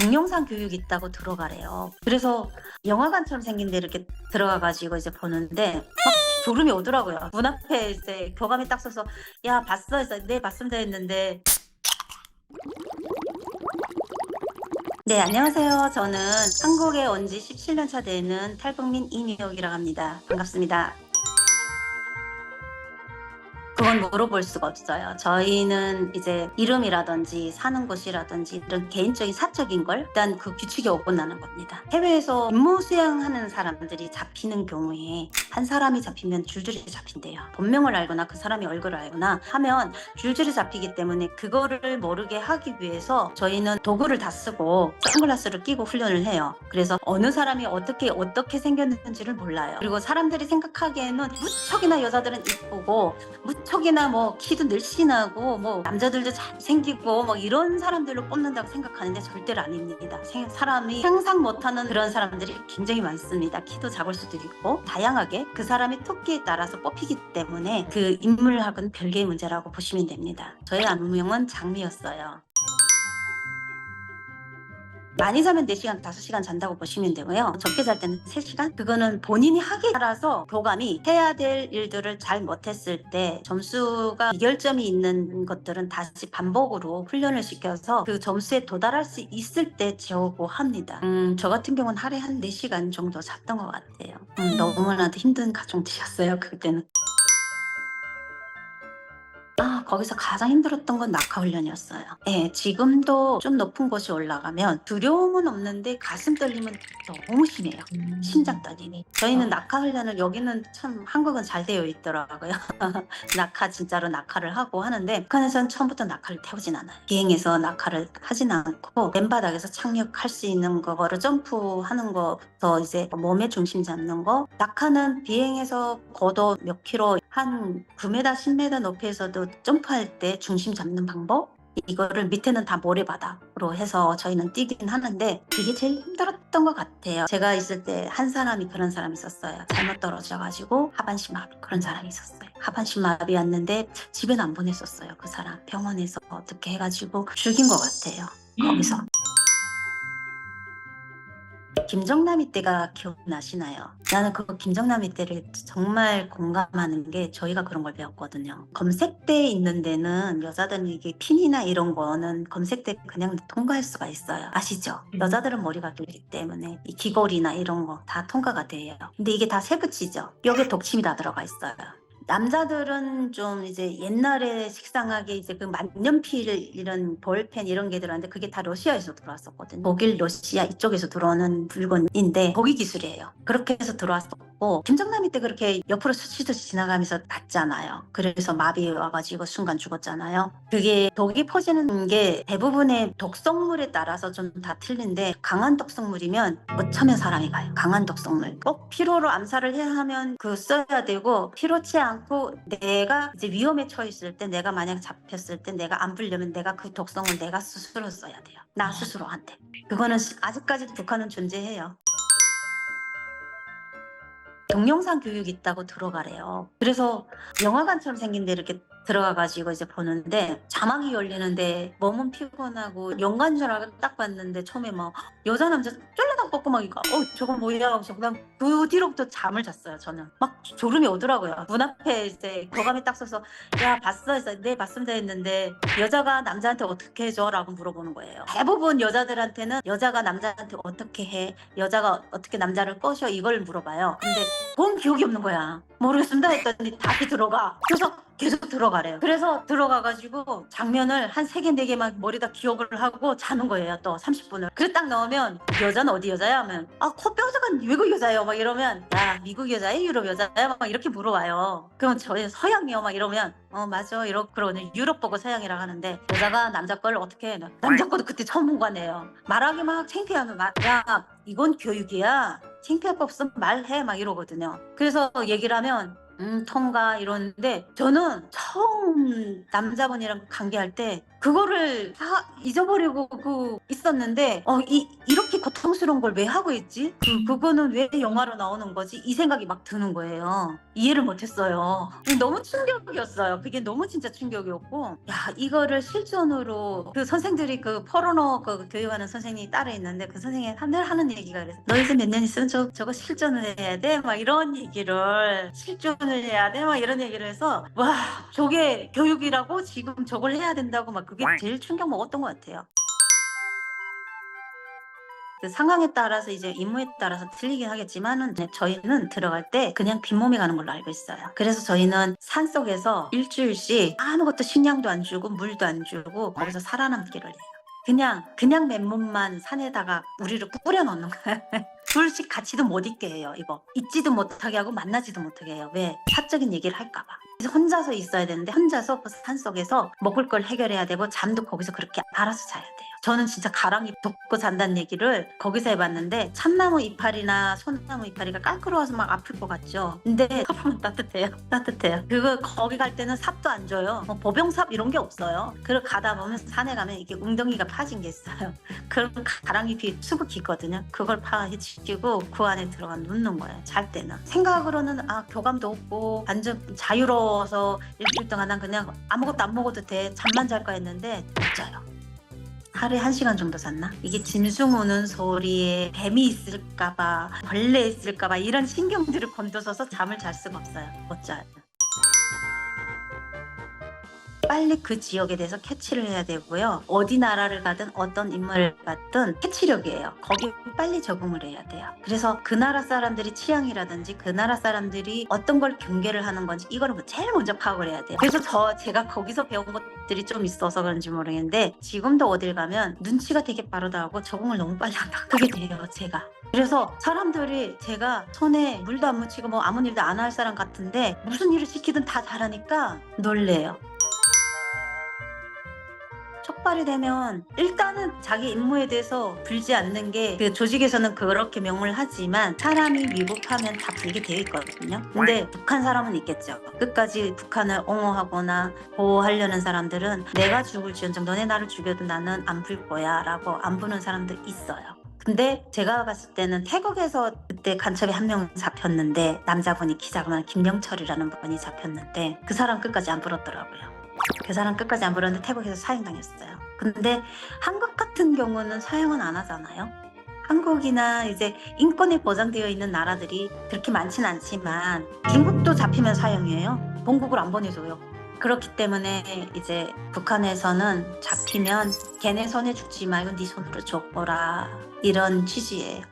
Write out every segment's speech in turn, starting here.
동영상 교육 있다고 들어가래요. 그래서 영화관처럼 생긴 데 이렇게 들어가가지고 이제 보는데 막 졸음이 오더라고요. 문 앞에 이제 교감이 딱 서서 야 봤어? 해서 네 봤습니다 했는데 네, 안녕하세요. 저는 한국에 온 지 17년 차 되는 탈북민 이미옥이라고 합니다. 반갑습니다. 그건 물어볼 수가 없어요. 저희는 이제 이름이라든지 사는 곳이라든지 이런 개인적인 사적인 걸 일단 그 규칙에 어긋나는 겁니다. 해외에서 임무 수행하는 사람들이 잡히는 경우에 한 사람이 잡히면 줄줄이 잡힌대요. 본명을 알거나 그 사람의 얼굴을 알거나 하면 줄줄이 잡히기 때문에 그거를 모르게 하기 위해서 저희는 도구를 다 쓰고 선글라스를 끼고 훈련을 해요. 그래서 어느 사람이 어떻게 생겼는지를 몰라요. 그리고 사람들이 생각하기에는 무척이나 여자들은 이쁘고 무척이나 뭐 키도 늘씬하고 뭐 남자들도 잘생기고 뭐 이런 사람들로 뽑는다고 생각하는데 절대로 아닙니다. 사람이 상상 못하는 그런 사람들이 굉장히 많습니다. 키도 작을 수도 있고 다양하게 그 사람의 토끼에 따라서 뽑히기 때문에 그 인물학은 별개의 문제라고 보시면 됩니다. 저의 안무명은 장미였어요. 많이 자면 4시간, 5시간 잔다고 보시면 되고요. 적게 잘 때는 3시간? 그거는 본인이 하기에 따라서 교감이 해야 될 일들을 잘 못했을 때 점수가 비결점이 있는 것들은 다시 반복으로 훈련을 시켜서 그 점수에 도달할 수 있을 때 재우고 합니다. 저 같은 경우는 하루에 한 4시간 정도 잤던 것 같아요. 너무나도 힘든 가정이었어요, 그때는. 거기서 가장 힘들었던 건 낙하 훈련이었어요. 예, 지금도 좀 높은 곳이 올라가면 두려움은 없는데 가슴 떨림은 너무 심해요. 심장 떨림이. 저희는 낙하 훈련을 여기는 참 한국은 잘 되어 있더라고요. 낙하 진짜로 낙하를 하고 하는데 북한에서는 처음부터 낙하를 태우진 않아요. 비행해서 낙하를 하진 않고 맨바닥에서 착륙할 수 있는 거를 점프하는 거부터 이제 몸의 중심 잡는 거. 낙하는 비행해서 고도 몇 킬로 한 9m, 10m 높이에서도 점프할 때 중심 잡는 방법? 이거를 밑에는 다 모래바닥으로 해서 저희는 뛰긴 하는데 그게 제일 힘들었던 것 같아요. 제가 있을 때 한 사람이 그런 사람이 있었어요. 잘못 떨어져가지고 하반신마비 그런 사람이 있었어요. 하반신마비였는데 집에는 안 보냈었어요. 그 사람 병원에서 어떻게 해가지고 죽인 것 같아요. 거기서. 김정남이 때가 기억나시나요? 나는 그 김정남이 때를 정말 공감하는 게 저희가 그런 걸 배웠거든요. 검색대에 있는 데는 여자들이 이게 핀이나 이런 거는 검색대 그냥 통과할 수가 있어요. 아시죠? 여자들은 머리가 길기 때문에 이 귀걸이나 이런 거 다 통과가 돼요. 근데 이게 다 세부치죠. 여기에 독침이 다 들어가 있어요. 남자들은 좀 이제 옛날에 식상하게 이제 그 만년필 이런 볼펜 이런 게 들어왔는데 그게 다 러시아에서 들어왔었거든요. 독일, 러시아 이쪽에서 들어오는 물건인데 거기 기술이에요. 그렇게 해서 들어왔었고 김정남이 때 그렇게 옆으로 스치듯이 지나가면서 났잖아요. 그래서 마비 와가지고 순간 죽었잖아요. 그게 독이 퍼지는 게 대부분의 독성물에 따라서 좀 다 틀린데 강한 독성물이면 어쩌면 사람이 가요. 강한 독성물. 꼭 필요로 암살을 해야 하면 그 써야 되고 필요치 않고 내가 이제 위험에 처했을 때 내가 만약 잡혔을 때 내가 안 불려면 내가 그 독성을 내가 스스로 써야 돼요. 나 스스로한테. 그거는 아직까지 북한은 존재해요. 동영상 교육 있다고 들어가래요. 그래서 영화관처럼 생긴 데 이렇게 들어가가지고 이제 보는데 자막이 열리는데 몸은 피곤하고 연관 줄 알고 딱 봤는데 처음에 막 여자 남자 쫄라당 뻗고 막 이거 저건 뭐야 하고서 그냥 그 뒤로부터 잠을 잤어요. 저는 막 졸음이 오더라고요. 문 앞에 이제 교감이 딱 서서 야 봤어? 해서 네 봤습니다 했는데 여자가 남자한테 어떻게 해줘? 라고 물어보는 거예요. 대부분 여자들한테는 여자가 남자한테 어떻게 해? 여자가 어떻게 남자를 꼬셔? 이걸 물어봐요. 근데 본 기억이 없는 거야. 모르겠습니다 했더니 다시 들어가. 그래서 계속 들어가래요. 그래서 들어가가지고 장면을 한 3개, 4개 막 머리다 기억을 하고 자는 거예요. 또 30분을. 그래 딱 넣으면 여자는 어디 여자야? 하면 코뼈여자가 외국 여자예요. 막 이러면 야 미국 여자야? 유럽 여자야? 막 이렇게 물어봐요. 그럼 저희 서양이요? 막 이러면 맞아 그러거든요. 유럽 보고 서양이라 하는데 여자가 남자 걸 어떻게 해? 남자 거도 그때 처음 본 거네요. 말하기 막 창피하면 야 이건 교육이야. 창피할 거 없으면 말해 막 이러거든요. 그래서 얘기를 하면 통과 이러는데 저는 처음 남자분이랑 관계할 때 그거를 다 잊어버리고 있었는데 이렇게 고통스러운 걸 왜 하고 있지? 그거는 왜 영화로 나오는 거지? 이 생각이 막 드는 거예요. 이해를 못했어요. 너무 충격이었어요. 그게 너무 진짜 충격이었고, 야, 이거를 실전으로 그 선생들이 그 포르노 그 교육하는 선생님이 따로 있는데 그 선생님이 늘 하는 얘기가 그래서 너 이제 몇 년 있으면 저거 실전을 해야 돼? 막 이런 얘기를 실전을 해야 돼? 막 이런 얘기를 해서 와, 저게 교육이라고 지금 저걸 해야 된다고 막 그게 제일 충격 먹었던 것 같아요. 그 상황에 따라서 이제 임무에 따라서 틀리긴 하겠지만은 저희는 들어갈 때 그냥 빈몸이 가는 걸로 알고 있어요. 그래서 저희는 산속에서 일주일씩 아무것도 식량도 안 주고 물도 안 주고 거기서 살아남기를 해요. 그냥 맨몸만 산에다가 우리를 뿌려 넣는 거예요. 둘씩 같이도 못 있게 해요. 이거 있지도 못하게 하고 만나지도 못하게 해요. 왜? 사적인 얘기를 할까 봐. 그래서 혼자서 있어야 되는데 혼자서 그 산속에서 먹을 걸 해결해야 되고 잠도 거기서 그렇게 알아서 자야 돼요. 저는 진짜 가랑이 덮고 잔다는 얘기를 거기서 해봤는데 참나무 이파리나 소나무 이파리가 깔끔해서 막 아플 것 같죠. 근데 덮으면 따뜻해요. 따뜻해요. 그거 거기 갈 때는 삽도 안 줘요. 보병삽 이런 게 없어요. 그리고 가다 보면 산에 가면 이게 웅덩이가 파진 게 있어요. 그럼 가랑이 뒤에 수북이 있거든요. 그걸 파헤치고 그 안에 들어가 눕는 거예요. 잘 때는. 생각으로는 교감도 없고 완전 자유로워서 일주일 동안 난 그냥 아무것도 안 먹어도 돼. 잠만 잘 거 했는데 못 자요. 하루에 1시간 정도 잤나? 이게 짐승 우는 소리에 뱀이 있을까봐 벌레 있을까봐 이런 신경들을 곤두서서 잠을 잘 수가 없어요. 못 자요. 빨리 그 지역에 대해서 캐치를 해야 되고요. 어디 나라를 가든 어떤 인물을 갔든 캐치력이에요. 거기에 빨리 적응을 해야 돼요. 그래서 그 나라 사람들이 취향이라든지 그 나라 사람들이 어떤 걸 경계를 하는 건지 이거를 제일 먼저 파악을 해야 돼요. 그래서 제가 거기서 배운 것들이 좀 있어서 그런지 모르겠는데 지금도 어딜 가면 눈치가 되게 빠르다고 적응을 너무 빨리 한다. 그게 돼요, 제가. 그래서 사람들이 제가 손에 물도 안 묻히고 뭐 아무 일도 안 할 사람 같은데 무슨 일을 시키든 다 잘하니까 놀래요. 촉발이 되면 일단은 자기 임무에 대해서 불지 않는 게 그 조직에서는 그렇게 명문을 하지만 사람이 위법하면 다 불게 되어 있거든요. 근데 북한 사람은 있겠죠. 끝까지 북한을 옹호하거나 보호하려는 사람들은 내가 죽을지언정 너네 나를 죽여도 나는 안 불 거야 라고 안 부는 사람들 있어요. 근데 제가 봤을 때는 태국에서 그때 간첩이 한 명 잡혔는데 남자분이 키 작은 김영철이라는 분이 잡혔는데 그 사람 끝까지 안 불었더라고요. 그 사람 끝까지 안 불었는데 태국에서 사형당했어요. 근데 한국 같은 경우는 사형은 안 하잖아요. 한국이나 이제 인권이 보장되어 있는 나라들이 그렇게 많진 않지만 중국도 잡히면 사형이에요. 본국을 안 보내줘요. 그렇기 때문에 이제 북한에서는 잡히면 걔네 손에 죽지 말고 네 손으로 줘보라 이런 취지예요.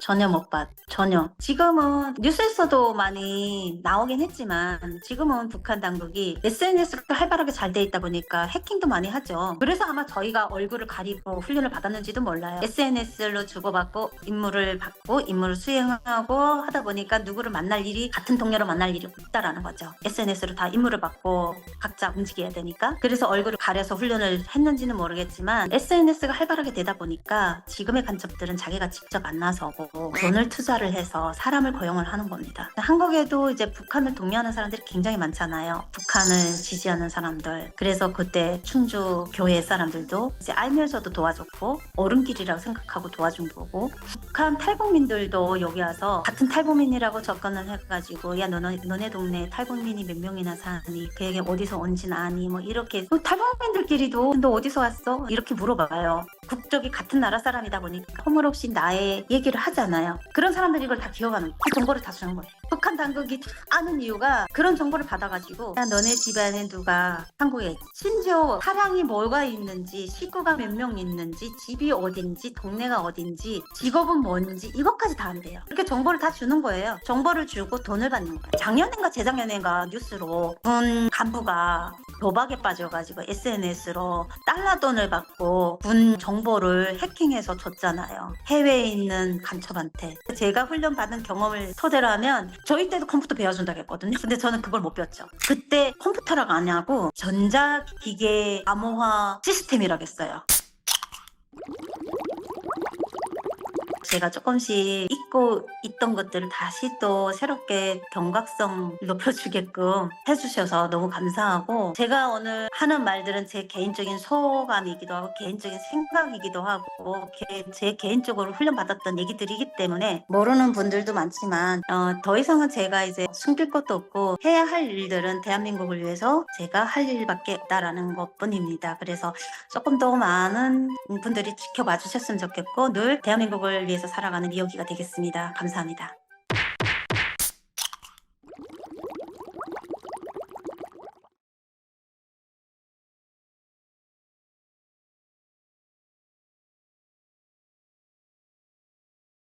전혀 못 봤. 전혀. 지금은 뉴스에서도 많이 나오긴 했지만 지금은 북한 당국이 SNS가 활발하게 잘 돼 있다 보니까 해킹도 많이 하죠. 그래서 아마 저희가 얼굴을 가리고 훈련을 받았는지도 몰라요. SNS로 주고받고 임무를 받고 임무를 수행하고 하다 보니까 누구를 만날 일이 같은 동료로 만날 일이 없다라는 거죠. SNS로 다 임무를 받고 각자 움직여야 되니까. 그래서 얼굴을 가려서 훈련을 했는지는 모르겠지만 SNS가 활발하게 되다 보니까 지금의 간첩들은 자기가 직접 안 나서고 돈을 투자를 해서 사람을 고용을 하는 겁니다. 한국에도 이제 북한을 독려하는 사람들이 굉장히 많잖아요. 북한을 지지하는 사람들. 그래서 그때 충주 교회 사람들도 이제 알면서도 도와줬고 어른길이라고 생각하고 도와준 거고 북한 탈북민들도 여기 와서 같은 탈북민이라고 접근을 해가지고 야 너네 동네에 탈북민이 몇 명이나 사니 그 얘기 어디서 온진 아니 뭐 이렇게 탈북민들끼리도 너 어디서 왔어? 이렇게 물어봐요. 국적이 같은 나라 사람이다 보니까 허물없이 나의 얘기를 하잖아요. 그런 사람들이 이걸 다 기억하는 그 정보를 다 주는 거예요. 북한 당국이 아는 이유가 그런 정보를 받아가지고 야 너네 집안에 누가 한국에 심지어 사랑이 뭐가 있는지 식구가 몇 명 있는지 집이 어딘지 동네가 어딘지 직업은 뭔지 이것까지 다 안돼요. 이렇게 정보를 다 주는 거예요. 정보를 주고 돈을 받는 거예요. 작년인가 재작년인가 뉴스로 군 간부가 도박에 빠져가지고 SNS로 달러 돈을 받고 군 정보를 해킹해서 줬잖아요. 해외에 있는 간첩한테. 제가 훈련받은 경험을 토대로 하면 저희 때도 컴퓨터 배워준다고 했거든요. 근데 저는 그걸 못 배웠죠. 그때 컴퓨터라고 안 하고 전자기계 암호화 시스템이라고 했어요. 제가 조금씩 잊고 있던 것들을 다시 또 새롭게 경각성 높여주게끔 해주셔서 너무 감사하고, 제가 오늘 하는 말들은 제 개인적인 소감이기도 하고 개인적인 생각이기도 하고 제 개인적으로 훈련받았던 얘기들이기 때문에 모르는 분들도 많지만 더 이상은 제가 이제 숨길 것도 없고 해야 할 일들은 대한민국을 위해서 제가 할 일밖에 없다라는 것뿐입니다. 그래서 조금 더 많은 분들이 지켜봐 주셨으면 좋겠고 늘 대한민국을 위해서 살아가는 이호기가 되겠습니다. 감사합니다.